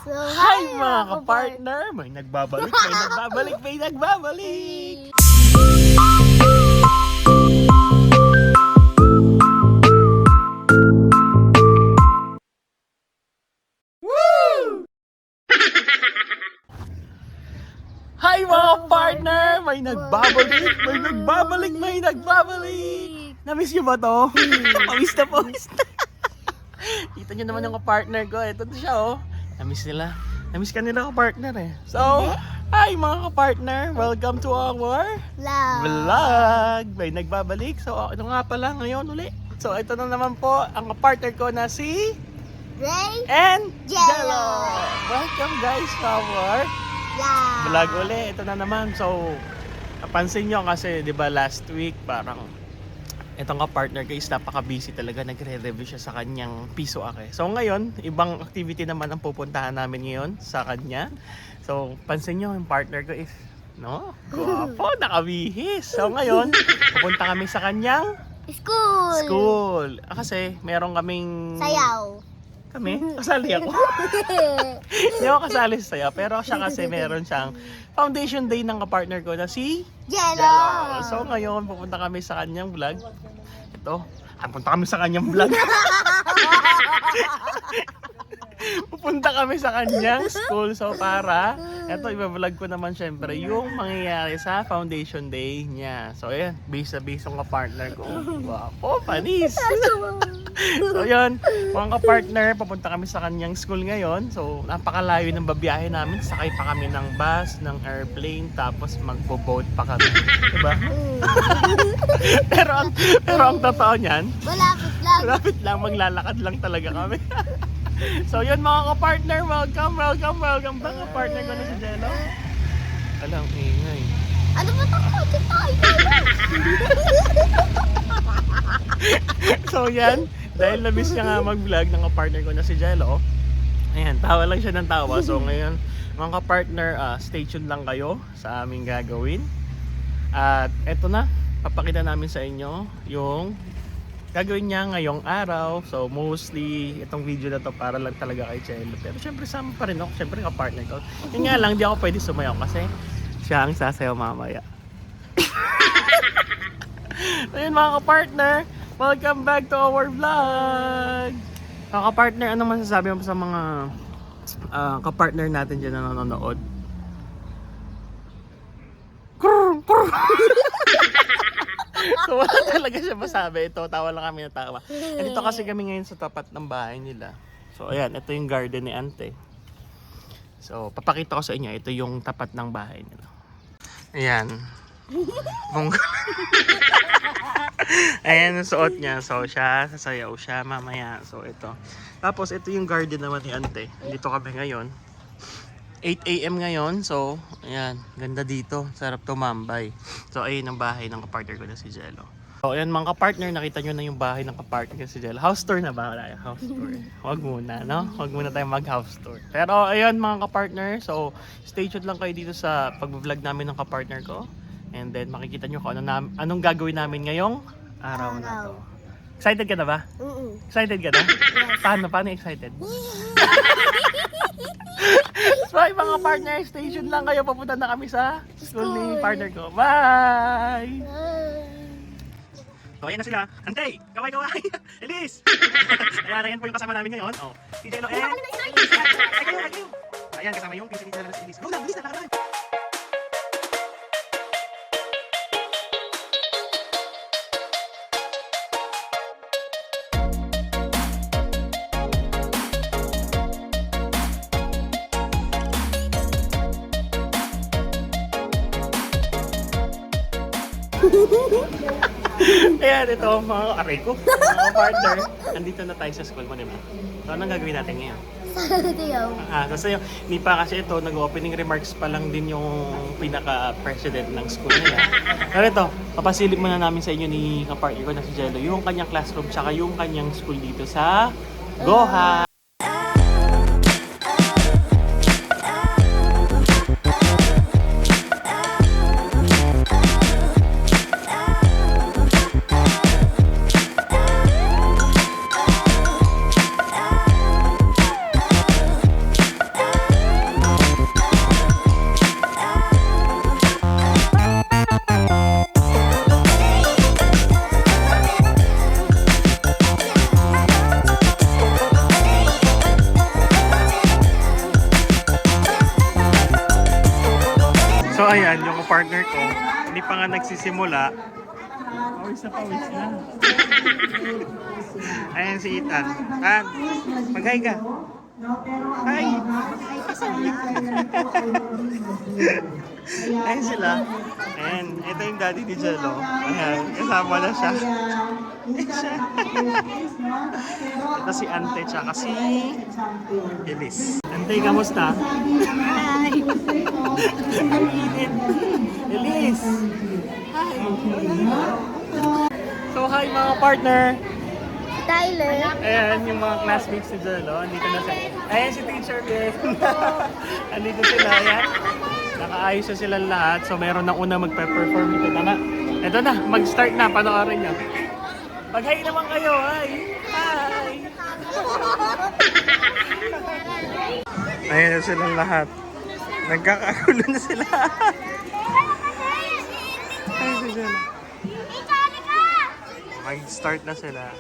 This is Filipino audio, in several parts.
So, Hi mga kapartner! May nagbabalik, may nagbabalik, may nagbabalik! Woo! Hi mga partner! May nagbabalik, may nagbabalik, may nagbabalik! Namiss niyo ba to? Pawis na pawis na! Kita niyo naman yung kapartner ko. Ito na siya oh. Namiss nila. Namiss ka nila kapartner eh. So, hi mga kapartner! Welcome to our vlog! May nagbabalik. So, ito nga pala ngayon uli. So, ito na naman po ang kapartner ko na si Ray and Jello. Welcome guys to our vlog uli. Ito na naman. So, napansin nyo kasi 'di ba last week parang itong ka-partner guys, napaka-busy talaga. Nagre-review siya sa kanyang piso ake. So ngayon, ibang activity naman ang pupuntahan namin ngayon sa kanya. So, pansin nyo, yung partner ko is, no? Guwapo, nakabihis. So ngayon, pupunta kami sa kanyang school. Kasi meron kaming Sayaw. Kami? Kasali ako. Hindi ako kasali sa sayaw. Pero siya kasi meron siyang foundation day ng kapartner ko na si Jello. So ngayon, pupunta kami sa kanyang vlog. Ito, pupunta kami sa kanyang vlog. Pupunta kami sa kanyang school. So para, ito, i-vlog ko naman syempre yung mangyayari sa foundation day niya. So ayan, base na base yung kapartner ko. Wapo, panis. So yun, mga kapartner, papunta kami sa kanyang school ngayon. So napakalayo ng babiyahe namin. Sakay pa kami ng bus, ng airplane, tapos magbo-boat pa kami. Diba? pero ang totoo niyan, Malapit lang. maglalakad lang talaga kami. So yun mga kapartner, welcome back kapartner ko na si Jello. Alang ingay. Ano ba ito? So yan, dahil na-miss niya nga mag-vlog ng kapartner ko na si Jello. Ayan, tawa lang siya ng tawa. So ngayon, mga kapartner, stay tuned lang kayo sa aming gagawin. At eto na, papakita namin sa inyo yung gagawin niya ngayong araw. So mostly, itong video na to para lang talaga kay Jello. Pero syempre sama pa rin ako, syempre kapartner ko. Yun nga lang, di ako pwede sumayaw kasi siya ang sasayaw mamaya. So yun mga kapartner, welcome back to our vlog! Mga kapartner, ano masasabi mo sa mga kapartner natin dyan na nanonood? So wala talaga siya masabi. Ito, tawa lang kami na tawa. Dito kasi kami ngayon sa tapat ng bahay nila. So ayan, ito yung garden ni Ante. So papakita ko sa inyo, ito yung tapat ng bahay nila. Ayan. Ayan ang suot niya. So siya, sasayaw siya mamaya. So ito. Tapos ito yung garden naman ni Ante. Dito kami ngayon. 8 AM ngayon. So ayan, ganda dito. Sarap tumambay. So ayun ang bahay ng kapartner ko na si Jello. So ayan mga kapartner, nakita nyo na yung bahay ng kapartner ko si Jello. House tour na ba? Wala, house tour. Huwag muna, no? Huwag muna tayo mag-house tour. Pero ayun mga kapartner, so stay tuned lang kayo dito sa pag-vlog namin ng kapartner ko. And then makikita nyo kung anong gagawin namin ngayong araw na to. Excited ka na ba? Excited ka na? Yes. Paano excited? So ay mga partner, stay tuned lang kayo. Papunta na kami sa school ni partner ko. Bye! So ayan na sila. Ante! Kaway! Elise! Ayan po yung kasama namin ngayon. Oh, si Jello and Elise. Ayan, kasama yung pinsan ni Jello na si Elise. Go na! Bilis na! Lakad na! Ayan, ito mga aray ko, mga partner. Andito na tayo sa school mo, di ba? So, anong gagawin natin ngayon? Sayaw. Sasayaw. Hindi pa kasi ito, nag-opening remarks pa lang din yung pinaka-president ng school nila. Pero ito, papasilip muna namin sa inyo ni kapartner ko na si Jello yung kanyang classroom tsaka yung kanyang school dito sa Goha. So ayan, yung partner ko, hindi pa nga nagsisimula. Pawis na. Ayan si Ethan. Tan, mag-hi ka. Hi! Ayan sila. Ayan, ito yung daddy ni Jello. Ayan, kasama na siya. Ito si Ante, tsaka si Elise. Ante, kamusta? Hi. Ang init. Elise! Hi! So, hi mga partner! Tyler. Ayan, yung mga classmates ni Jello. Andito na sila. Ayan si Teacher Ben. Andito sila, ayan. Nakaayos na sila lahat. So, meron na una magpe-perform ito. Tama? Ito na, mag-start na. Panoorin nyo. Mag-hi naman kayo. Hi! Hi! Ayan na silang lahat. Nagkakagulo na sila. Ayan si Jello. Mag-start na sila.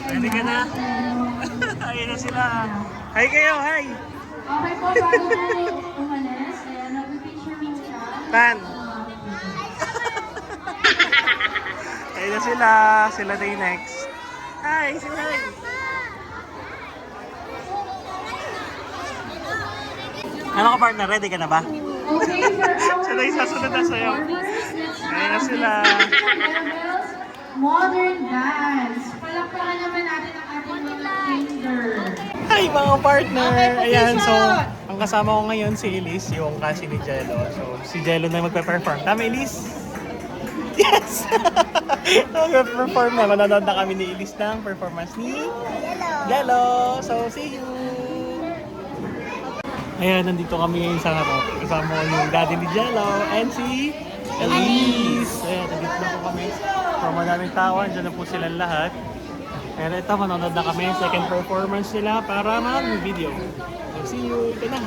Pwede ka na? Ayan na sila. Hi kayo, hi! Okay po, bago tayo umalis, nag-picture mo siya. Tan! Ayan na sila. Sila na yung next. Hi! Say hi! Ano ka partner? Ready ka na ba? Okay, for our Sila yung sasunod na sa'yo. Ayan na sila. Modern dance. Palakpakan naman natin ang ating mga singer. Hi mga partner! Ayan, so ang kasama ko ngayon si Elise, yung kasi ni Jello. So si Jello na magpe-perform. Tama Elise? Yes! Magpe-perform na. Manonood na kami ni Elise ng performance ni Jello. So see you! Ayan, nandito kami ngayon sa harap. Kasama ko yung daddy ni Jello and si Elise. Ayan, nandito na po kami. So madaming tao, andyan na po silang lahat. Pero ito, manonood na kami. Second performance nila para mag-video. So see you! Ito na!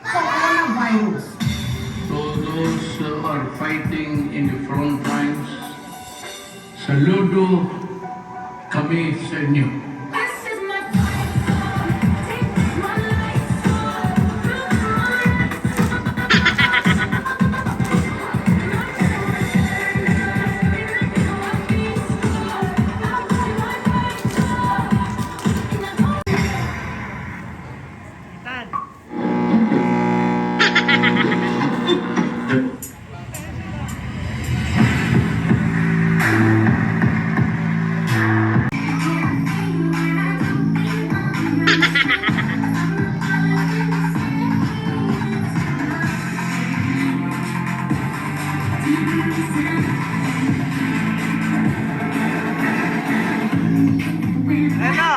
Coronavirus. So those who are fighting in the front lines, saludo kami sa inyo. Tan! Ano?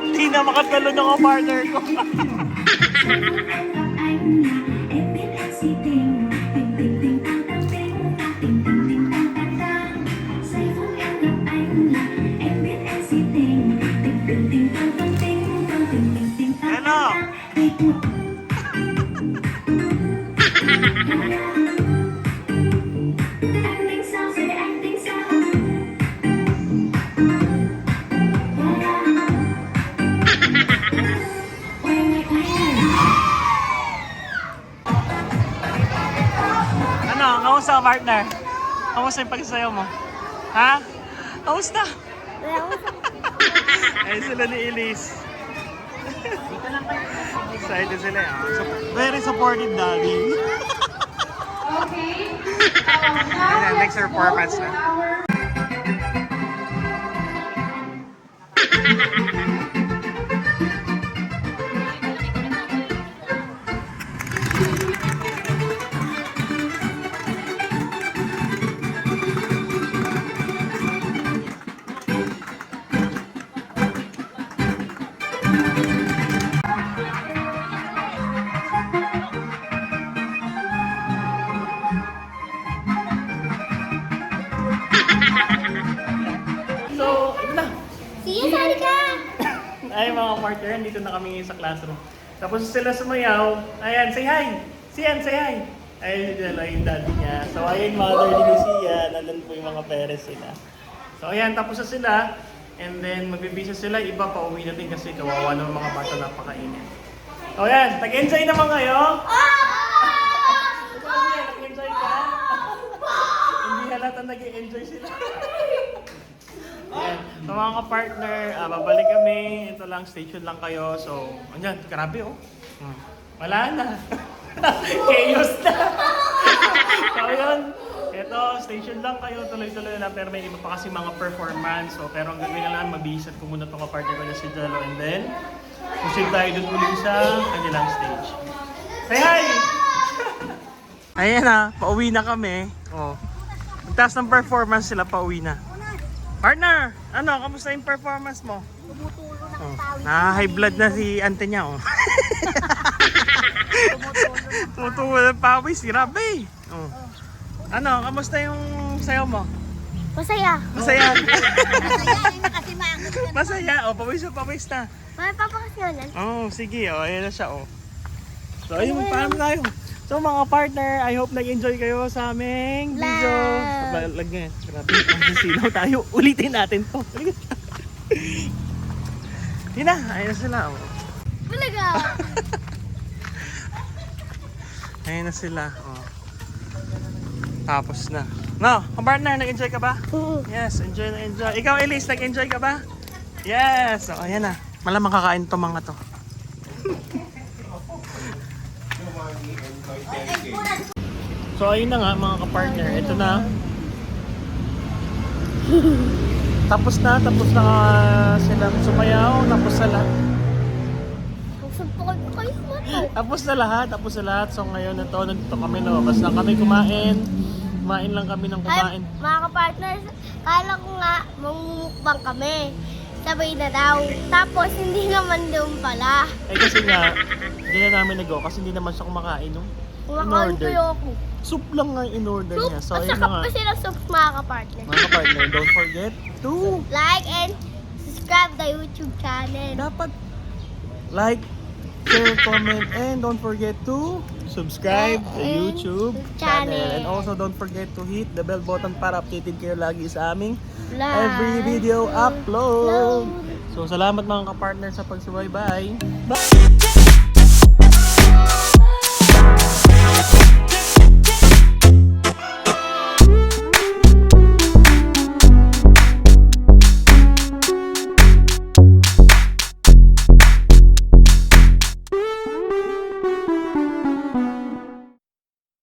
Hindi na makatalo ng mga partner ko. Ano? Ano? Kamusta partner? Kamusta yung pagsasayaw mo? Ha? Kamusta? Ayun sila ni Elise. Excited sila yan. Very supportive daddy. Okay. Ayan, next performance na. Ay, mga partner, dito na kami sa classroom. Tapos sila sumayaw. Ayan, say hi! Sian, say hi! Ayun sila yung daddy niya. So, ayun, mother ni Lucia. Nandun po yung mga parents nila. So, ayan, tapos na sila. And then, magbibisa sila. Iba pa uwi na din kasi kawawa ng mga bata napakainit. So, ayan, nag-enjoy naman kayo? Ikaw, Mia, nag-enjoy ka? Hindi halata nag-enjoy sila. Ayan. So mga ka-partner, babalik kami. Ito lang, station lang kayo. So, andyan, grabe oh. Wala na. Chaos na. So yun, ito, station lang kayo. Tuloy-tuloy lang. Pero may iba pa kasi mga performance. So, pero ang gagawin na lang, mabisat ko muna itong ka-partner ko na si Jello. And then, pusin tayo dun uli sa kanilang stage. Say hi! Ayan na, pauwi na kami. Oh. Magtaas ng performance sila, pauwi na. Partner, ano, kamusta yung performance mo? Tumutulo ng Oh, pawis. high blood na si ante niya, oh. Tumutulo ng pawis, grabe. Oh. Ano, kamusta yung sayo mo? Masaya. Masaya. Masayain na kasi maangot ka. Masaya, oh, pawis na. May papakasyonan. Oh, sige, oh, ayan na siya, oh. So, ayun, paano tayo? So, mga partner, I hope nag-enjoy kayo sa aming video. Lag nga, grabe, ang sinaw tayo. Ulitin natin to. Yun na, ayun na sila, oh. Talaga. Ayun na sila, oh. Tapos na. No, partner, nag-enjoy ka ba? Yes, enjoy na enjoy. Ikaw, Elise, nag-enjoy ka ba? Yes! So, ayan na. Malamang kakain to mga to. So, ayun na nga mga kapartner. Ito na. Tapos na silang sumayaw. Tapos na lahat. Magsumpukod ko kayo mo. Tapos na lahat. So, ngayon ito, nandito kami. Lumabas lang kami kumain. Kumain lang kami ng kumain. Ay, mga ka-partners, kala ko nga mamumukbang kami. Sabay na daw. Tapos, hindi naman doon pala. Eh kasi nga, hindi na namin nag-go kasi hindi naman siya kumakain nung Kumakain ko in-order. ako. Soup lang nga yung in-order Soup, niya. So, at ayun saka na nga. pa sila soup, mga ka-partner. Mga kapartner, don't forget to Like and subscribe the YouTube channel. dapat like, share, comment, and don't forget to subscribe the And YouTube channel. And also don't forget to hit the bell button para updated kayo lagi sa aming every video upload. So salamat mga kapartner sa pagsubaybay. Bye!